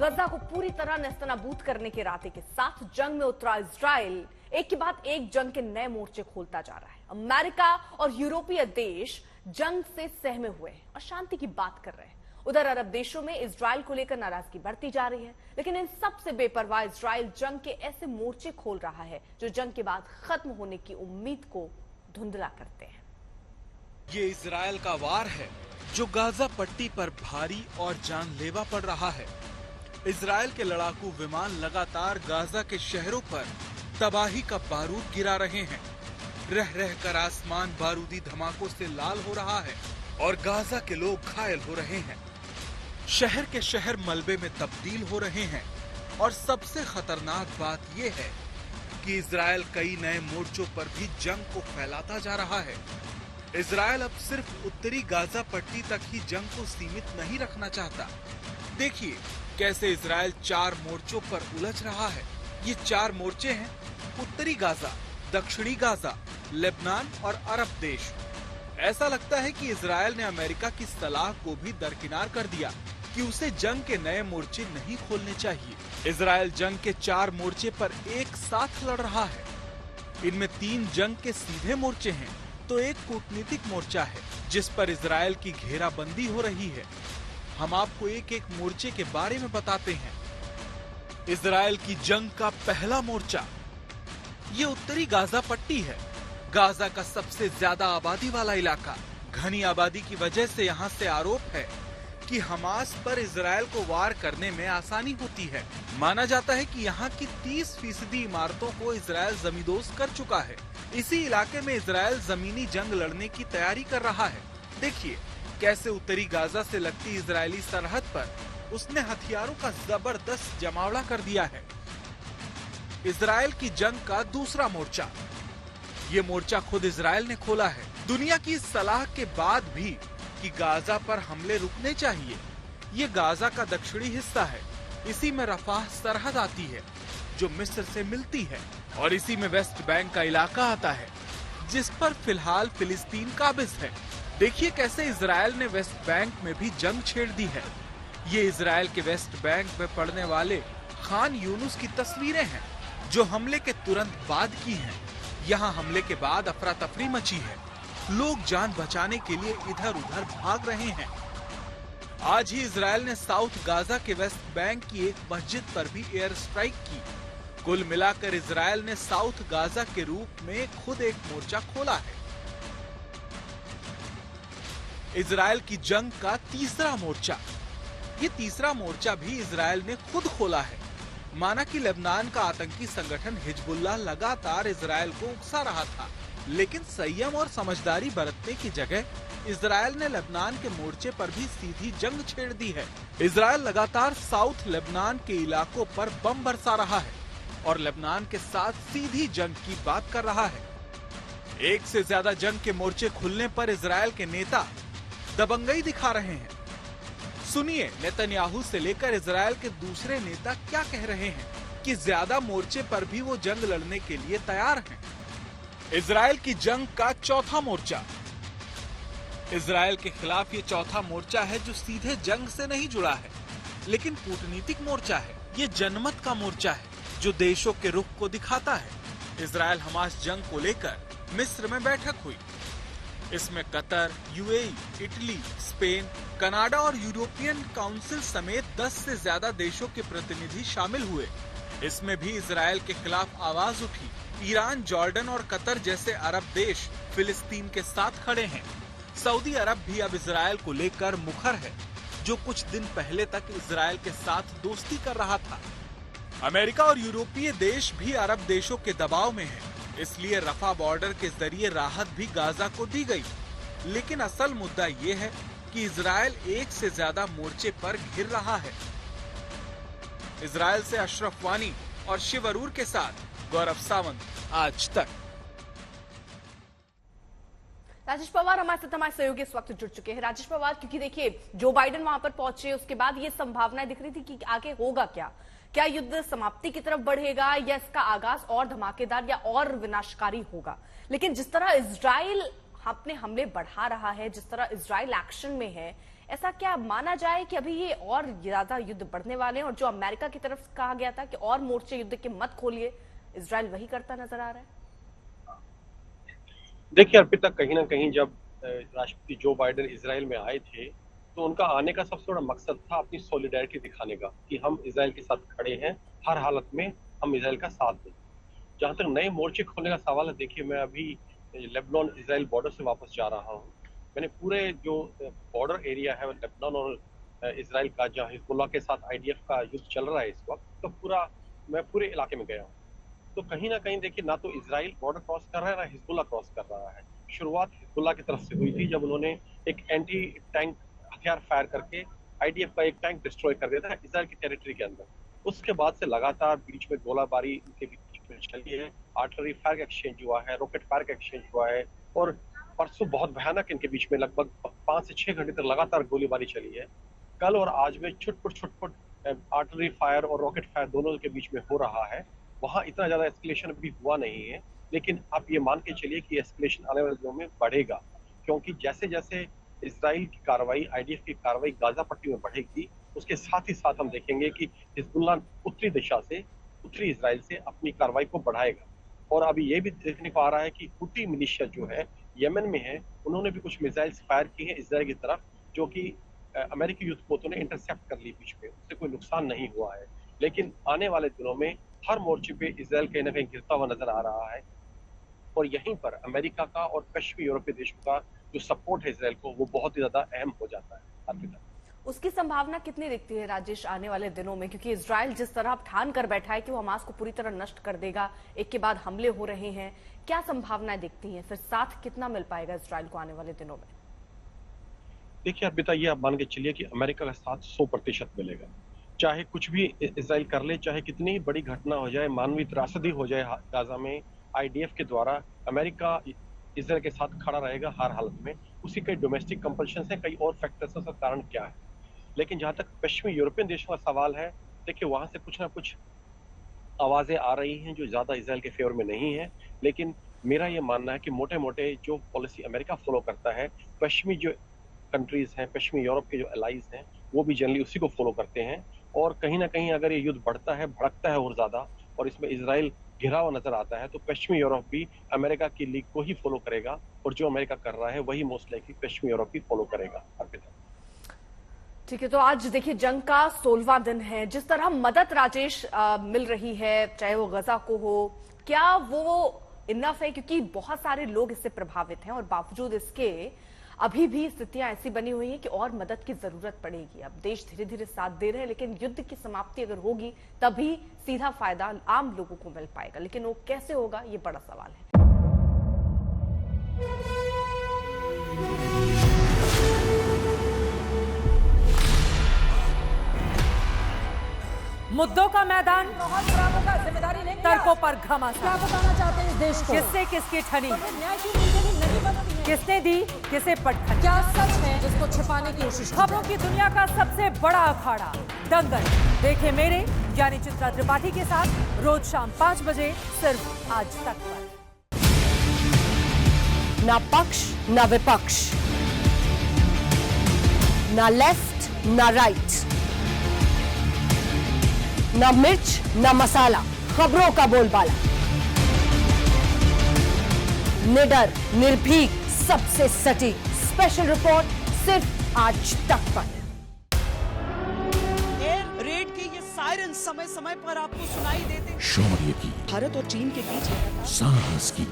गजा को पूरी तरह नेस्तनाबूद करने के इरादे के साथ जंग में उतरा इजराइल एक के बाद एक जंग के नए मोर्चे खोलता जा रहा है। अमेरिका और यूरोपीय देश जंग से सहमे हुए हैं और शांति की बात कर रहे हैं। उधर अरब देशों में इजराइल को लेकर नाराजगी बढ़ती जा रही है, लेकिन इन सबसे बेपरवाह इजराइल जंग के ऐसे मोर्चे खोल रहा है जो जंग के बाद खत्म होने की उम्मीद को धुंधला करते हैं। ये इजराइल का वार है जो गाजा पट्टी पर भारी और जानलेवा पड़ रहा है। इजराइल के लड़ाकू विमान लगातार गाजा के शहरों पर तबाही का बारूद गिरा रहे हैं। रह रहकर आसमान बारूदी धमाकों से लाल हो रहा है और गाजा के लोग घायल हो रहे हैं। शहर के शहर मलबे में तब्दील हो रहे हैं और सबसे खतरनाक बात यह है कि इजराइल कई नए मोर्चों पर भी जंग को फैलाता जा रहा है। इजराइल अब सिर्फ उत्तरी गाजा पट्टी तक ही जंग को सीमित नहीं रखना चाहता। देखिए कैसे इजराइल 4 मोर्चों पर उलझ रहा है। ये 4 मोर्चे हैं उत्तरी गाजा, दक्षिणी गाजा, लेबनान और अरब देश। ऐसा लगता है कि इजराइल ने अमेरिका की सलाह को भी दरकिनार कर दिया कि उसे जंग के नए मोर्चे नहीं खोलने चाहिए। इजराइल जंग के 4 मोर्चे पर एक साथ लड़ रहा है। इनमें 3 जंग के सीधे मोर्चे हैं तो एक कूटनीतिक मोर्चा है जिस पर इजराइल की घेराबंदी हो रही है। हम आपको एक एक मोर्चे के बारे में बताते हैं। इजराइल की जंग का पहला मोर्चा ये उत्तरी गाजा पट्टी है। गाजा का सबसे ज्यादा आबादी वाला इलाका। घनी आबादी की वजह से यहाँ से आरोप है कि हमास पर इजराइल को वार करने में आसानी होती है। माना जाता है कि यहाँ की 30% इमारतों को इजराइल जमींदोज कर चुका है। इसी इलाके में इजराइल जमीनी जंग लड़ने की तैयारी कर रहा है। देखिए कैसे उत्तरी गाजा से लगती इजरायली सरहद पर उसने हथियारों का जबरदस्त जमावड़ा कर दिया है। इजराइल की जंग का दूसरा मोर्चा ये मोर्चा खुद इजराइल ने खोला है। दुनिया की सलाह के बाद भी कि गाजा पर हमले रुकने चाहिए। ये गाजा का दक्षिणी हिस्सा है। इसी में रफाह सरहद आती है जो मिस्र से मिलती है और इसी में वेस्ट बैंक का इलाका आता है जिस पर फिलहाल फिलिस्तीन काबिज है। देखिए कैसे इजराइल ने वेस्ट बैंक में भी जंग छेड़ दी है। ये इजराइल के वेस्ट बैंक में पड़ने वाले खान यूनुस की तस्वीरें हैं जो हमले के तुरंत बाद की हैं। यहाँ हमले के बाद अफरा तफरी मची है। लोग जान बचाने के लिए इधर उधर भाग रहे हैं। आज ही इजराइल ने साउथ गाजा के वेस्ट बैंक की एक मस्जिद पर भी एयर स्ट्राइक की। कुल मिलाकर इजराइल ने साउथ गाजा के रूप में खुद एक मोर्चा खोला है। इजराइल की जंग का तीसरा मोर्चा ये तीसरा मोर्चा भी इजराइल ने खुद खोला है। माना कि लेबनान का आतंकी संगठन हिजबुल्लाह लगातार इजराइल को उकसा रहा था, लेकिन संयम और समझदारी बरतने की जगह इजराइल ने लेबनान के मोर्चे पर भी सीधी जंग छेड़ दी है। इजराइल लगातार साउथ लेबनान के इलाकों पर बम बरसा रहा है और लेबनान के साथ सीधी जंग की बात कर रहा है। एक से ज्यादा जंग के मोर्चे खुलने पर इजराइल के नेता दबंगई दिखा रहे हैं। सुनिए नेतन्याहू से लेकर इजराइल के दूसरे नेता क्या कह रहे हैं कि ज्यादा मोर्चे पर भी वो जंग लड़ने के लिए तैयार हैं। इजराइल की जंग का चौथा मोर्चा इजराइल के खिलाफ ये चौथा मोर्चा है जो सीधे जंग से नहीं जुड़ा है लेकिन कूटनीतिक मोर्चा है। ये जनमत का मोर्चा है जो देशों के रुख को दिखाता है। इजराइल हमास जंग को लेकर मिस्र में बैठक हुई। इसमें Qatar, UAE, Italy, Spain, Canada और यूरोपियन काउंसिल समेत 10 से ज्यादा देशों के प्रतिनिधि शामिल हुए। इसमें भी इजराइल के खिलाफ आवाज उठी। ईरान, जॉर्डन और कतर जैसे अरब देश फिलिस्तीन के साथ खड़े हैं। सऊदी अरब भी अब इजराइल को लेकर मुखर है जो कुछ दिन पहले तक इजराइल के साथ दोस्ती कर रहा था। अमेरिका और यूरोपीय देश भी अरब देशों के दबाव में है, इसलिए रफा बॉर्डर के जरिए राहत भी गाजा को दी गई। लेकिन असल मुद्दा ये है कि इजराइल एक से ज्यादा मोर्चे पर घिर रहा है। इजराइल से अशरफ वानी और शिव अरूर के साथ गौरव सावंत, आज तक। राजेश पवार हमारे साथ हमारे सहयोगी इस वक्त जुड़ चुके हैं। राजेश पवार, क्योंकि देखिए जो बाइडेन वहां पर पहुंचे उसके बाद ये संभावनाएं दिख रही थी कि आगे होगा क्या युद्ध समाप्ति की तरफ बढ़ेगा या इसका आगाज और धमाकेदार या और विनाशकारी होगा। लेकिन जिस तरह इजराइल अपने हमले बढ़ा रहा है, जिस तरह इजराइल एक्शन में है, ऐसा क्या माना जाए कि अभी ये और ज्यादा युद्ध बढ़ने वाले हैं, और जो अमेरिका की तरफ से कहा गया था कि और मोर्चे युद्ध के मत खोलिए, इजराइल वही करता नजर आ रहा है? देखिए अर्पिता, कहीं ना कहीं जब राष्ट्रपति जो बाइडेन इजराइल में आए थे तो उनका आने का सबसे बड़ा मकसद था अपनी सॉलिडारिटी दिखाने का कि हम इजराइल के साथ खड़े हैं, हर हालत में हम इजराइल का साथ दें। जहां तक नए मोर्चे खोलने का सवाल है, देखिए मैं अभी लेबनान इजराइल बॉर्डर से वापस जा रहा हूँ। मैंने पूरे जो बॉर्डर एरिया है लेबनान और इजराइल का, जहाँ हिजबुल्लाह के साथ आईडीएफ का युद्ध चल रहा है इस वक्त, तो मैं पूरे इलाके में गया हूँ। तो कहीं ना कहीं देखिए, ना तो इजराइल बॉर्डर क्रॉस कर रहा है ना हिजबुल्लाह क्रॉस कर रहा है। शुरुआत हिजबुल्लाह की तरफ से हुई थी जब उन्होंने एक एंटी टैंक हथियार फायर करके आईडीएफ का एक टैंक डिस्ट्रॉय कर दिया था इजराइल की टेरिटरी के अंदर। उसके बाद से लगातार बीच में गोलाबारी इनके बीच में चली है, आर्टिलरी फायर का एक्सचेंज हुआ है, रॉकेट फायर का एक्सचेंज हुआ है, और परसों बहुत भयानक इनके बीच में लगभग 5 से 6 घंटे तक लगातार गोलीबारी चली है। कल और आज में छुटपुट आर्टिलरी फायर और रॉकेट फायर दोनों के बीच में हो रहा है। वहां इतना ज्यादा एस्केलेशन भी हुआ नहीं है, लेकिन आप ये मान के चलिए कि एस्केलेशन आने वाले दिनों में बढ़ेगा, क्योंकि जैसे जैसे इजराइल की कार्रवाई, आईडीएफ की कार्रवाई गाजा पट्टी में बढ़ेगी, उसके साथ ही साथ हम देखेंगे कि हिजबुल्लाह उत्तरी दिशा से, उत्तरी इजराइल से अपनी कार्रवाई को बढ़ाएगा। और अभी ये भी देखने को आ रहा है कि हुती मिलिशिया जो है यमन में है, उन्होंने भी कुछ मिसाइल्स फायर की हैं इजराइल की तरफ, जो कि अमेरिकी युद्धपोतों ने इंटरसेप्ट कर ली बीच में, उससे कोई नुकसान नहीं हुआ है। लेकिन आने वाले दिनों में हर मोर्चे पे इजराइल कहीं ना कहीं गिरता हुआ नजर आ रहा है, और यहीं पर अमेरिका का और पश्चिमी यूरोपीय देशों का जो सपोर्ट है इजराइल को, वो बहुत ही ज्यादा अहम हो जाता है अर्पिता। उसकी संभावना कितनी दिखती है राजेश आने वाले दिनों में, क्योंकि इजराइल जिस तरह ठान कर बैठा है कि वो हमास को पूरी तरह नष्ट कर देगा, एक के बाद हमले हो रहे हैं, क्या संभावनाएं दिखती हैं? फिर साथ कितना मिल पाएगा इजराइल को आने वाले दिनों में? देखिए अर्पिता, ये आप मान के चलिए कि अमेरिका का साथ 100% मिलेगा। चाहे कुछ भी इजराइल कर ले, चाहे कितनी बड़ी घटना हो जाए, मानवीय त्रासदी हो जाए गाजा में, आईडीएफ के द्वारा अमेरिका इजराइल के साथ खड़ा रहेगा हर हालत में। उसी कई डोमेस्टिक कंपल्शन है, कई और फैक्टर्स का कारण क्या है। लेकिन जहां तक पश्चिमी यूरोपियन देशों का सवाल है, देखिए वहां से कुछ ना कुछ आवाजें आ रही हैं जो ज्यादा इजराइल के फेवर में नहीं है। लेकिन मेरा ये मानना है कि मोटे मोटे जो पॉलिसी अमेरिका फॉलो करता है, पश्चिमी जो कंट्रीज हैं, पश्चिमी यूरोप के जो एलाइज हैं, वो भी जनरली उसी को फॉलो करते हैं। और कहीं ना कहीं अगर ये युद्ध बढ़ता है, भड़कता है और ज्यादा, और इसमें इजराइल घिरा हुआ नजर आता है, तो पश्चिमी यूरोप भी अमेरिका की लीग को ही फॉलो करेगा, और जो अमेरिका कर रहा है वही मोस्ट लाइकली पश्चिमी यूरोप भी फॉलो करेगा। अर्पिता, ठीक है, तो आज देखिए जंग का 16वां दिन है। जिस तरह मदद राजेश मिल रही है, चाहे वो गजा को हो, क्या वो इनफ है? क्योंकि बहुत सारे लोग इससे प्रभावित हैं, और बावजूद इसके अभी भी स्थितियां ऐसी बनी हुई हैं कि और मदद की जरूरत पड़ेगी। अब देश धीरे धीरे साथ दे रहे हैं, लेकिन युद्ध की समाप्ति अगर होगी तभी सीधा फायदा आम लोगों को मिल पाएगा, लेकिन वो कैसे होगा, ये बड़ा सवाल है। मुद्दों का मैदान, जिम्मेदारी लेंगे, तर्कों पर घमासान, क्या बताना चाहते हैं इस देश को? किससे किसकी ठनी, न्याय की नीति नहीं बनती है। किसने दी किसे पटखनी, क्या सच है जिसको छिपाने की कोशिश? खबरों की दुनिया का सबसे बड़ा अखाड़ा दंगल देखे मेरे यानी चित्रा त्रिपाठी के साथ रोज शाम 5 बजे सिर्फ आज तक पर। ना पक्ष ना विपक्ष, ना लेफ्ट ना राइट, ना मिर्च ना मसाला, खबरों का बोलबाला, निडर निर्भीक सबसे सटीक स्पेशल रिपोर्ट सिर्फ आज तक पर। एयर रेड के ये सायरन समय समय पर आपको सुनाई देते। शौर्य की, भारत और चीन के बीच साहस की,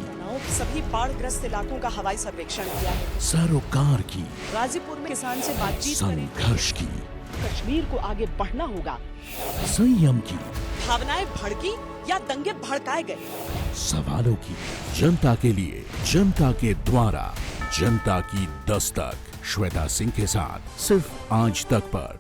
सभी बाढ़ग्रस्त इलाकों का हवाई सर्वेक्षण किया है। सरोकार की, गाजीपुर में किसान से बातचीत करें। संघर्ष की, कश्मीर को आगे बढ़ना होगा। संयम की, भावनाएं भड़की या दंगे भड़काए गए, सवालों की, जनता के लिए, जनता के द्वारा, जनता की दस्तक। श्वेता सिंह के साथ सिर्फ आज तक पर।